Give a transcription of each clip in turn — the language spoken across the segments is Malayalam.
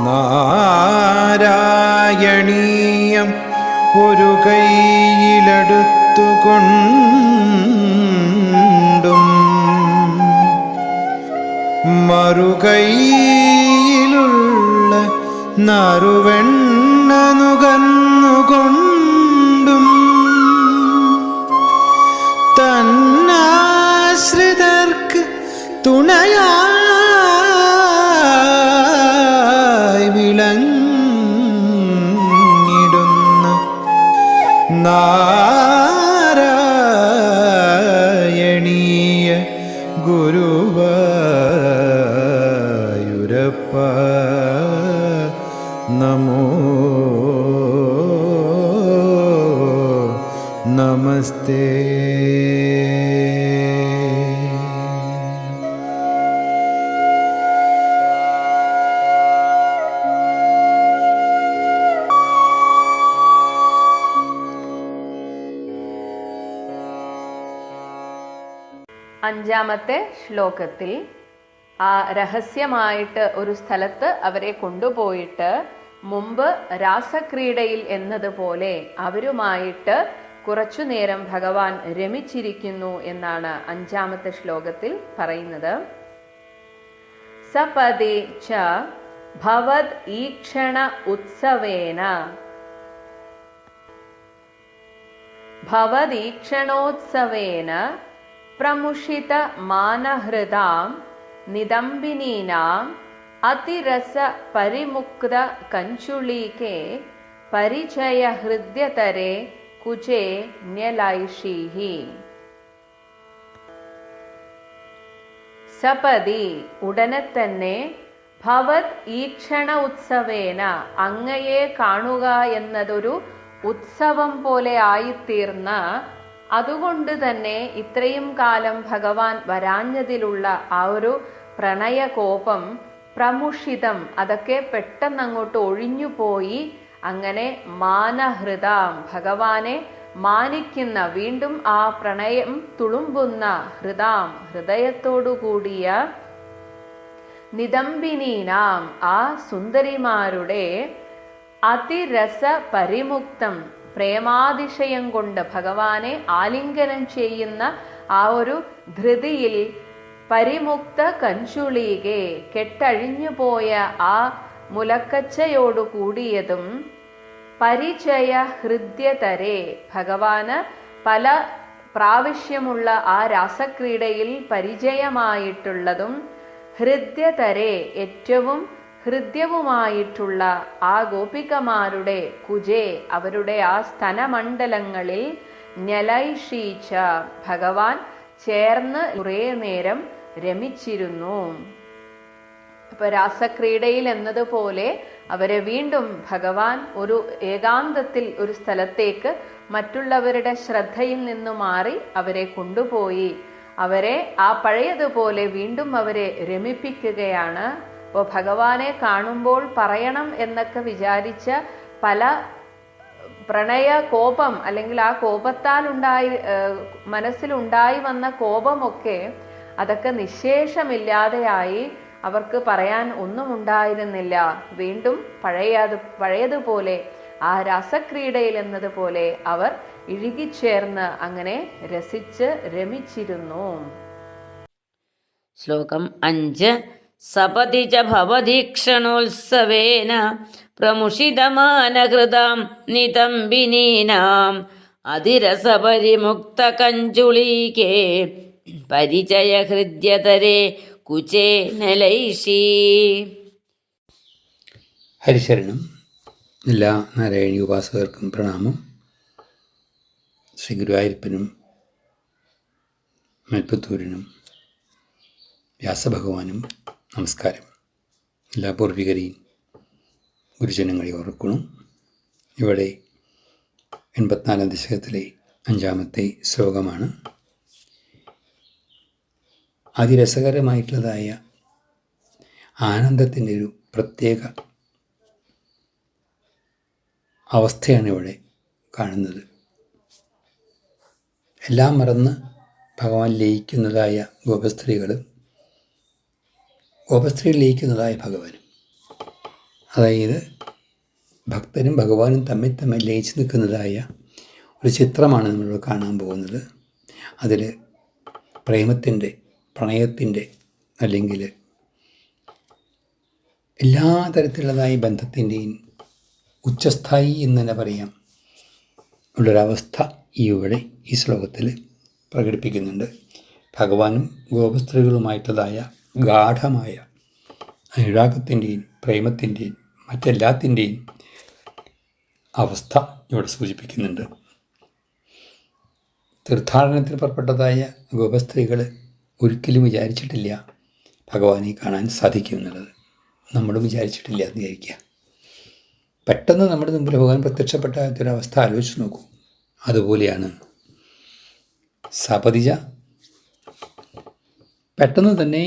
നാരായണീയം ഒരു കൈയിലെടുത്തുകൊണ്ടും മറുകൈയിലുള്ള നറുവെണ്ണ നുകർന്നുകൊണ്ടും തന്നാശ്രിതർക്ക് തുണയായി വിളങ്ങിടുന്ന നാരായണീയ ഗുരുവായൂരപ്പ നമോ നമസ്തേ. അഞ്ചാമത്തെ ശ്ലോകത്തിൽ ആ രഹസ്യമായിട്ട് ഒരു സ്ഥലത്ത് അവരെ കൊണ്ടുപോയിട്ട് മുമ്പ് രാസക്രീഡയിൽ എന്നതുപോലെ അവരുമായിട്ട് കുറച്ചു നേരം ഭഗവാൻ രമിച്ചിരിക്കുന്നു എന്നാണ് അഞ്ചാമത്തെ ശ്ലോകത്തിൽ പറയുന്നത്. സപദി ച ഭവദ് ഈക്ഷണ ഉത്സവേന ഭവദീക്ഷണോത്സവേന പ്രമുഷിത മാനഹൃതാം നിദംബിനീനാം അതിരസ പരിമുക്ത കഞ്ചുളീകേ പരിചയ ഹൃദ്യതരെ കുജേ ന്യലൈഷീഹി. സപതി ഉടനെ തന്നെ ഭവത് ഈക്ഷണ ഉത്സവേന അങ്ങയെ കാണുക എന്നതൊരു ഉത്സവം പോലെ ആയിത്തീർന്ന, അതുകൊണ്ട് തന്നെ ഇത്രയും കാലം ഭഗവാൻ വരാഞ്ഞതിലുള്ള ആ ഒരു പ്രണയകോപം പ്രമുഷിതം അതൊക്കെ പെട്ടെന്ന് അങ്ങോട്ട് ഒഴിഞ്ഞുപോയി. അങ്ങനെ മാനഹൃതാം ഭഗവാനെ മാനിക്കുന്ന, വീണ്ടും ആ പ്രണയം തുളുമ്പുന്ന ഹൃദാം ഹൃദയത്തോടുകൂടിയ നിദംബിനീനാം ആ സുന്ദരിമാരുടെ അതിരസ പരിമുക്തം പ്രേമാതിശയം കൊണ്ട് ഭഗവാനെ ആലിംഗനം ചെയ്യുന്ന ആ ഒരു ധൃതിയിൽ പരിമുക്ത കഞ്ചുളീകെ കെട്ടഴിഞ്ഞുപോയ ആ മുലക്കച്ചയോടു കൂടിയതും പരിചയ ഹൃദ്യതരെ ഭഗവാന് പല പ്രാവശ്യമുള്ള ആ രാസക്രീഡയിൽ പരിചയമായിട്ടുള്ളതും ഹൃദ്യതരെ ഏറ്റവും ഹൃദ്യവുമായിട്ടുള്ള ആ ഗോപികമാരുടെ കുജേ അവരുടെ ആ സ്തനമണ്ഡലങ്ങളിൽ ന്യലൈഷീച്ച ഭഗവാൻ ചേർന്ന് കുറേ നേരം രമിച്ചിരുന്നു. അപ്പൊ രാസക്രീഡയിൽ എന്നതുപോലെ അവരെ വീണ്ടും ഭഗവാൻ ഒരു ഏകാന്തത്തിൽ ഒരു സ്ഥലത്തേക്ക് മറ്റുള്ളവരുടെ ശ്രദ്ധയിൽ നിന്നു മാറി അവരെ കൊണ്ടുപോയി അവരെ ആ പഴയതുപോലെ വീണ്ടും അവരെ രമിപ്പിക്കുകയാണ്. അപ്പോൾ ഭഗവാനെ കാണുമ്പോൾ പറയണം എന്നൊക്കെ വിചാരിച്ച പല പ്രണയ കോപം അല്ലെങ്കിൽ ആ കോപത്താൽ മനസ്സിലുണ്ടായി വന്ന കോപമൊക്കെ അതൊക്കെ നിശേഷമില്ലാതെയായി. അവർക്ക് പറയാൻ ഒന്നും ഉണ്ടായിരുന്നില്ല. വീണ്ടും പഴയതുപോലെ ആ രാസക്രീഡയിൽ എന്നതുപോലെ അവർ ഇഴുകിച്ചേർന്ന് അങ്ങനെ രസിച്ച് രമിച്ചിരുന്നു. ശ്ലോകം 5. സപതി ച ഭവദീക്ഷണോത്സവേന പ്രമുഷിതമാനഹൃതാം നിതംബിനീനാം അതിരസപരിമുക്ത കഞ്ചുളീകേ പരിചയ ഹൃദ്യതരേ കുചേ നലൈഷീ. ഹരിശരണം. എല്ലാ നാരായണീയ ഉപാസകർക്കും പ്രണാമം. ശ്രീ ഗുരുവായൂരപ്പനും മേൽപ്പത്തൂരിനും വ്യാസഭഗവാനും നമസ്കാരം. എല്ലാ പൂർവികരെയും ഗുരുജനങ്ങളെ ഓർക്കണം. ഇവിടെ 84 ദശകത്തിലെ 5-ാമത്തെ ശ്ലോകമാണ്. അതിരസകരമായിട്ടുള്ളതായ ആനന്ദത്തിൻ്റെ ഒരു പ്രത്യേക അവസ്ഥയാണ് ഇവിടെ കാണുന്നത്. എല്ലാം മറന്ന് ഭഗവാൻ ലയിക്കുന്നതായ ഗോപസ്ത്രീകൾ ലയിക്കുന്നതായ ഭഗവാനും അതായത് ഭക്തനും ഭഗവാനും തമ്മിൽ ലയിച്ച് നിൽക്കുന്നതായ ഒരു ചിത്രമാണ് നമ്മളിവിടെ കാണാൻ പോകുന്നത്. അതിൽ പ്രേമത്തിൻ്റെ, പ്രണയത്തിൻ്റെ, അല്ലെങ്കിൽ എല്ലാ തരത്തിലുള്ളതായ ബന്ധത്തിൻ്റെയും ഉച്ചസ്ഥായി എന്ന് തന്നെ പറയാം ഉള്ളൊരവസ്ഥ ഇവിടെ ഈ ശ്ലോകത്തിൽ പ്രകടിപ്പിക്കുന്നുണ്ട്. ഭഗവാനും ഗോപസ്ത്രീകളുമായിട്ടുള്ളതായ ഗാഠമായ അനുരാഗത്തിൻ്റെയും പ്രേമത്തിൻ്റെയും മറ്റെല്ലാത്തിൻ്റെയും അവസ്ഥ ഇവിടെ സൂചിപ്പിക്കുന്നുണ്ട്. തീർത്ഥാടനത്തിൽ പുറപ്പെട്ടതായ ഗോപസ്ത്രീകൾ ഒരിക്കലും വിചാരിച്ചിട്ടില്ല ഭഗവാനെ കാണാൻ സാധിക്കും എന്നുള്ളത്. നമ്മളും വിചാരിച്ചിട്ടില്ല എന്ന് വിചാരിക്കുക. പെട്ടെന്ന് നമ്മുടെ മുമ്പിൽ ഭഗവാൻ പ്രത്യക്ഷപ്പെട്ട ഒരവസ്ഥ ആലോചിച്ച് നോക്കൂ. അതുപോലെയാണ് സപതിജ പെട്ടെന്ന് തന്നെ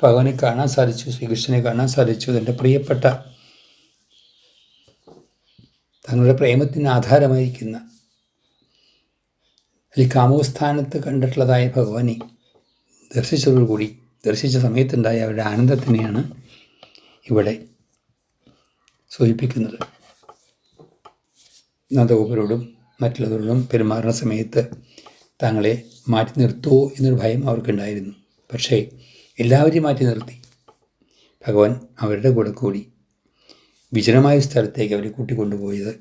ഭഗവാനെ കാണാൻ സാധിച്ചു, ശ്രീകൃഷ്ണനെ കാണാൻ സാധിച്ചു. തൻ്റെ പ്രിയപ്പെട്ട തങ്ങളുടെ പ്രേമത്തിന് ആധാരമായിരിക്കുന്ന അല്ലെങ്കിൽ കാമോസ്ഥാനത്ത് കണ്ടിട്ടുള്ളതായ ഭഗവാനെ ദർശിച്ചതോടുകൂടി ദർശിച്ച സമയത്തുണ്ടായ അവരുടെ ആനന്ദത്തിനെയാണ് ഇവിടെ സൂചിപ്പിക്കുന്നത്. നന്ദഗോപരോടും മറ്റുള്ളവരോടും പെരുമാറുന്ന സമയത്ത് തങ്ങളെ മാറ്റി നിർത്തുമോ എന്നൊരു ഭയം അവർക്കുണ്ടായിരുന്നു. പക്ഷേ എല്ലാവരെയും മാറ്റി നിർത്തി ഭഗവാൻ അവരുടെ കൂടെ കൂടി വിജനമായ സ്ഥലത്തേക്ക് അവരെ കൂട്ടിക്കൊണ്ടുപോയത്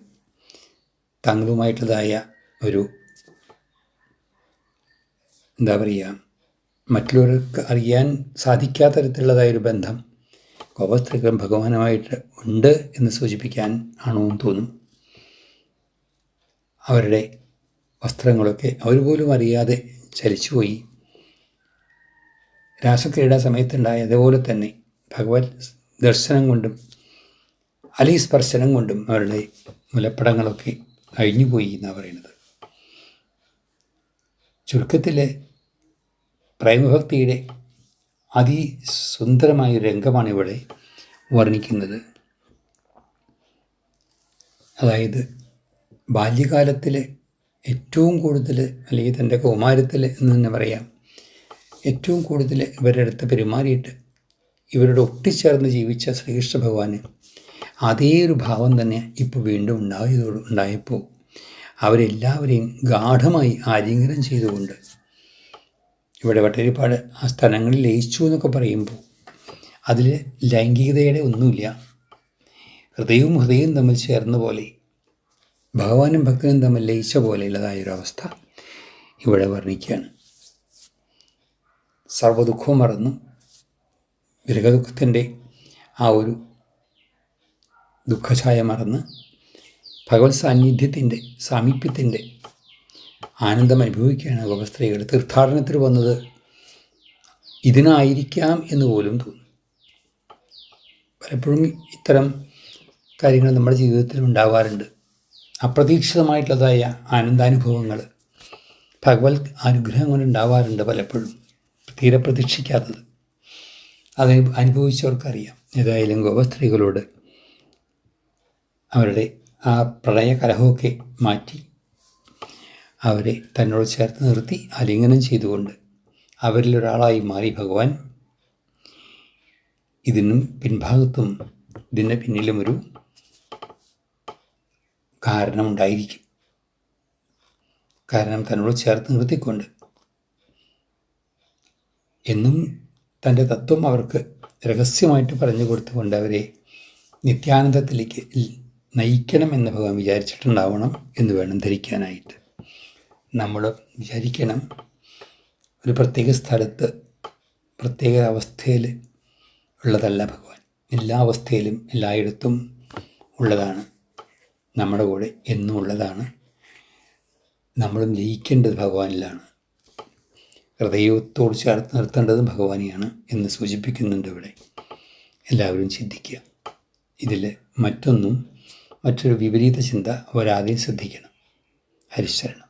തങ്ങളുമായിട്ടുള്ളതായ ഒരു എന്താ പറയുക, മറ്റുള്ളവർക്ക് അറിയാൻ സാധിക്കാത്ത തരത്തിലുള്ളതായൊരു ബന്ധം ഗോപസ്ത്രീകളും ഭഗവാനുമായിട്ട് ഉണ്ട് എന്ന് സൂചിപ്പിക്കാൻ ആണോ എന്ന് തോന്നും. അവരുടെ വസ്ത്രങ്ങളൊക്കെ അവർ പോലും അറിയാതെ ചലിച്ചുപോയി. രാസക്രീഡാ സമയത്തുണ്ടായ അതേപോലെ തന്നെ ഭഗവത് ദർശനം കൊണ്ടും അല്ലെങ്കിൽ സ്പർശനം കൊണ്ടും അവരുടെ മുലപ്പടങ്ങളൊക്കെ അഴിഞ്ഞുപോയി എന്നാണ് പറയുന്നത്. ചുരുക്കത്തിൽ പ്രേമഭക്തിയുടെ അതിസുന്ദരമായ രംഗമാണ് ഇവിടെ വർണ്ണിക്കുന്നത്. അതായത് ബാല്യകാലത്തിൽ ഏറ്റവും കൂടുതൽ, അല്ലെങ്കിൽ തൻ്റെ കൗമാരത്തിൽ എന്ന് തന്നെ പറയാം, ഏറ്റവും കൂടുതൽ ഇവരുടെ അടുത്ത് പെരുമാറിയിട്ട് ഇവരുടെ ഒട്ടിച്ചേർന്ന് ജീവിച്ച ശ്രീകൃഷ്ണ ഭഗവാന് അതേ ഒരു ഭാവം തന്നെ ഇപ്പോൾ വീണ്ടും ഉണ്ടായപ്പോൾ അവരെല്ലാവരെയും ഗാഠമായി ആലിംഗനം ചെയ്തുകൊണ്ട് ഇവിടെ വട്ടരിപ്പാട് ആ സ്ഥലങ്ങളിൽ ലയിച്ചു എന്നൊക്കെ പറയുമ്പോൾ അതിൽ ലൈംഗികതയുടെ ഒന്നുമില്ല. ഹൃദയവും തമ്മിൽ ചേർന്ന പോലെ, ഭഗവാനും ഭക്തനും തമ്മിൽ ലയിച്ച പോലെയുള്ളതായൊരവസ്ഥ ഇവിടെ വർണ്ണിക്കുകയാണ്. സർവ്വദുഃഖവും മറന്നു വിരഹദുഃഖത്തിൻ്റെ ആ ഒരു ദുഃഖഛായ മറന്ന് ഭഗവത് സാന്നിധ്യത്തിൻ്റെ, സാമീപ്യത്തിൻ്റെ ആനന്ദം അനുഭവിക്കുകയാണ് ഗോപസ്ത്രീകൾ. തീർത്ഥാടനത്തിൽ വന്നത് ഇതിനായിരിക്കാം എന്ന് പോലും തോന്നും. പലപ്പോഴും ഇത്തരം കാര്യങ്ങൾ നമ്മുടെ ജീവിതത്തിൽ ഉണ്ടാവാറുണ്ട്. അപ്രതീക്ഷിതമായിട്ടുള്ളതായ ആനന്ദാനുഭവങ്ങൾ ഭഗവത് അനുഗ്രഹം കൊണ്ട് ഉണ്ടാവാറുണ്ട്. പലപ്പോഴും തീരെ പ്രതീക്ഷിക്കാത്തത്. അത് അനുഭവിച്ചവർക്കറിയാം. ഏതായാലും ഗോപസ്ത്രീകളോട് അവരുടെ ആ പ്രണയകലഹമൊക്കെ മാറ്റി അവരെ തന്നോട് ചേർത്ത് നിർത്തി ആലിംഗനം ചെയ്തുകൊണ്ട് അവരിലൊരാളായി മാറി ഭഗവാൻ. ഇതിനും പിൻഭാഗത്തും ഇതിൻ്റെ പിന്നിലും ഒരു കാരണമുണ്ടായിരിക്കും. കാരണം തന്നോട് ചേർത്ത് നിർത്തിക്കൊണ്ട് എന്നും തൻ്റെ തത്വം അവർക്ക് രഹസ്യമായിട്ട് പറഞ്ഞു കൊടുത്തുകൊണ്ട് അവരെ നിത്യാനന്ദത്തിലേക്ക് നയിക്കണം എന്ന് ഭഗവാൻ വിചാരിച്ചിട്ടുണ്ടാവണം എന്ന് വേണം ധരിക്കാനായിട്ട്. നമ്മൾ വിചാരിക്കണം ഒരു പ്രത്യേക സ്ഥലത്ത് പ്രത്യേക അവസ്ഥയിൽ ഉള്ളതല്ല ഭഗവാൻ. എല്ലാ അവസ്ഥയിലും എല്ലായിടത്തും ഉള്ളതാണ്. നമ്മുടെ കൂടെ എന്നും ഉള്ളതാണ്. നമ്മളും ലയിക്കേണ്ടത് ഭഗവാനിലാണ്. ഹൃദയത്തോട് ചേർത്ത് നിർത്തേണ്ടതും ഭഗവാനെയാണ് എന്ന് സൂചിപ്പിക്കുന്നുണ്ട് ഇവിടെ. എല്ലാവരും ചിന്തിക്കുക. ഇതിൽ മറ്റൊരു വിപരീത ചിന്ത വരാതെ ശ്രദ്ധിക്കണം. ഹരിശരണം.